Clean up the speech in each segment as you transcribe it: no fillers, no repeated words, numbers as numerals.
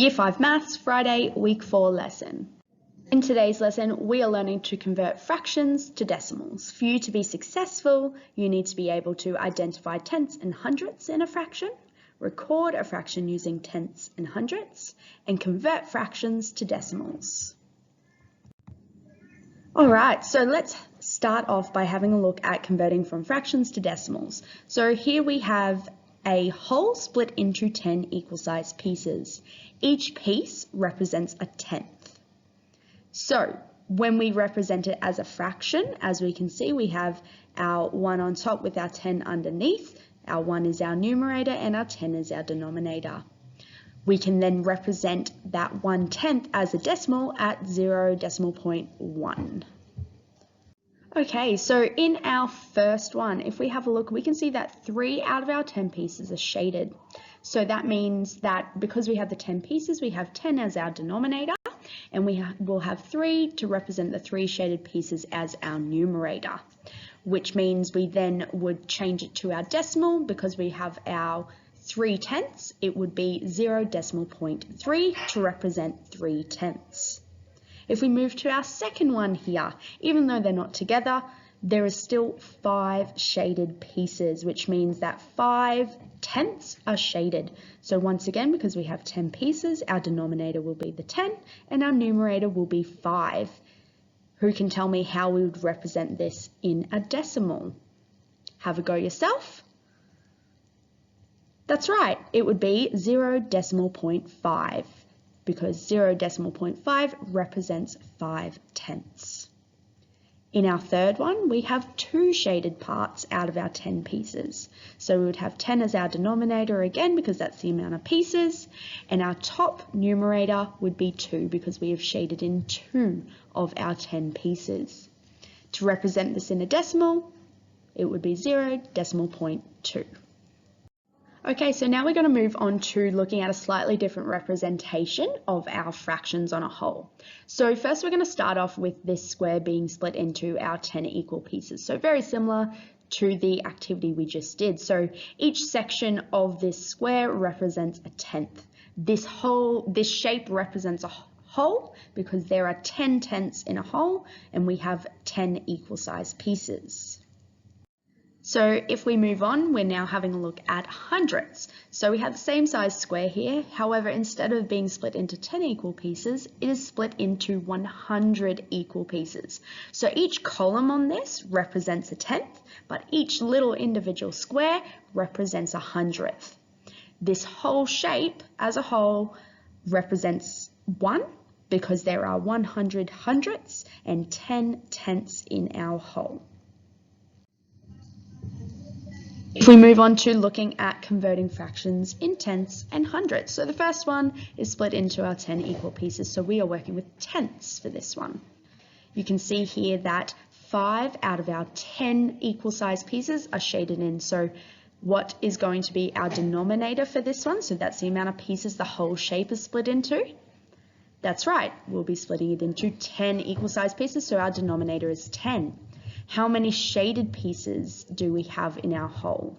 Year 5 Maths, Friday, Week 4 lesson. In today's lesson, we are learning to convert fractions to decimals. For you to be successful, you need to be able to identify tenths and hundredths in a fraction, record a fraction using tenths and hundredths, and convert fractions to decimals. Alright, so let's start off by having a look at converting from fractions to decimals. So here we have a whole split into 10 equal-sized pieces. Each piece represents a tenth. So when we represent it as a fraction, as we can see, we have our 1 on top with our 10 underneath. Our 1 is our numerator and our 10 is our denominator. We can then represent that 1/10 as a decimal at 0.1. Okay, so in our first one, if we have a look, we can see that 3 out of our 10 pieces are shaded. So that means that because we have the 10 pieces, we have 10 as our denominator, and we will have 3 to represent the 3 shaded pieces as our numerator, which means we then would change it to our decimal. Because we have our 3/10, it would be 0.3 to represent 3/10. If we move to our second one here, even though they're not together, there is still 5 shaded pieces, which means that 5/10 are shaded. So once again, because we have 10 pieces, our denominator will be the 10 and our numerator will be 5. Who can tell me how we would represent this in a decimal? Have a go yourself. That's right, it would be 0.5. because 0.5 represents 5/10. In our third one, we have 2 shaded parts out of our 10 pieces. So we would have 10 as our denominator again, because that's the amount of pieces, and our top numerator would be 2 because we have shaded in 2 of our 10 pieces. To represent this in a decimal, it would be 0.2. Okay, so now we're going to move on to looking at a slightly different representation of our fractions on a whole. So first we're going to start off with this square being split into our 10 equal pieces. So very similar to the activity we just did. So each section of this square represents a tenth. This shape represents a whole because there are 10 tenths in a whole and we have 10 equal-sized pieces. So if we move on, we're now having a look at hundredths. So we have the same size square here. However, instead of being split into 10 equal pieces, it is split into 100 equal pieces. So each column on this represents a tenth, but each little individual square represents a hundredth. This whole shape as a whole represents 1 because there are 100 hundredths and 10 tenths in our whole. If we move on to looking at converting fractions in tenths and hundredths. So the first one is split into our 10 equal pieces. So we are working with tenths for this one. You can see here that 5 out of our 10 equal sized pieces are shaded in. So what is going to be our denominator for this one? So that's the amount of pieces the whole shape is split into. That's right, we'll be splitting it into 10 equal sized pieces. So our denominator is 10. How many shaded pieces do we have in our whole?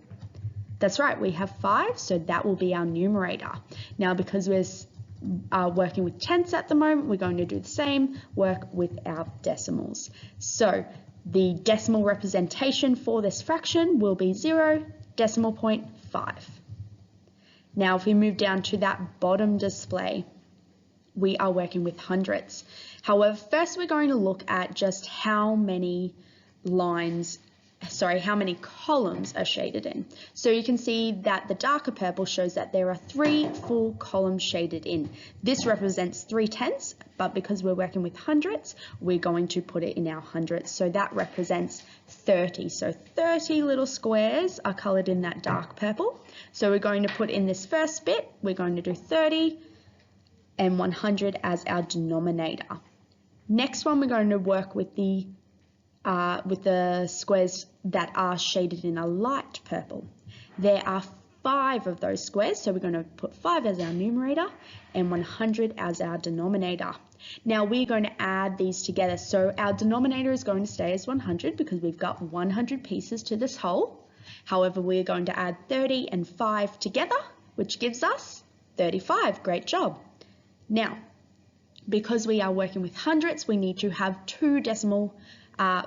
That's right, we have 5, so that will be our numerator. Now, because we're working with tenths at the moment, we're going to do the same, work with our decimals. So the decimal representation for this fraction will be 0.5. Now, if we move down to that bottom display, we are working with hundredths. However, first we're going to look at just how many columns are shaded in. So you can see that the darker purple shows that there are 3 full columns shaded in. This represents 3/10, but because we're working with hundredths, we're going to put it in our hundredths. So that represents 30. So 30 little squares are colored in that dark purple. So we're going to put in this first bit, we're going to do 30 and 100 as our denominator. Next one, we're going to work with the squares that are shaded in a light purple. There are 5 of those squares, so we're going to put 5 as our numerator and 100 as our denominator. Now we're going to add these together, so our denominator is going to stay as 100 because we've got 100 pieces to this whole. However, we're going to add 30 and 5 together, which gives us 35. Great job. Now, because we are working with hundredths, we need to have 2 decimal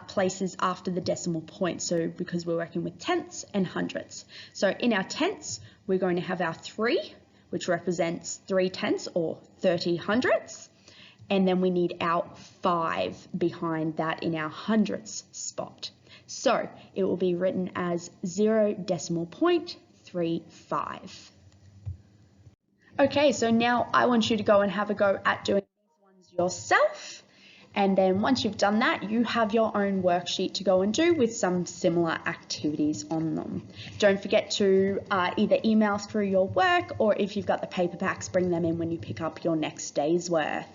places after the decimal point. So because we're working with tenths and hundredths. So in our tenths, we're going to have our 3, which represents 3 tenths or 30 hundredths. And then we need our 5 behind that in our hundredths spot. So it will be written as 0.35. Okay, so now I want you to go and have a go at doing these ones yourself. And then once you've done that, you have your own worksheet to go and do with some similar activities on them. Don't forget to either email through your work, or if you've got the paperbacks, bring them in when you pick up your next day's worth.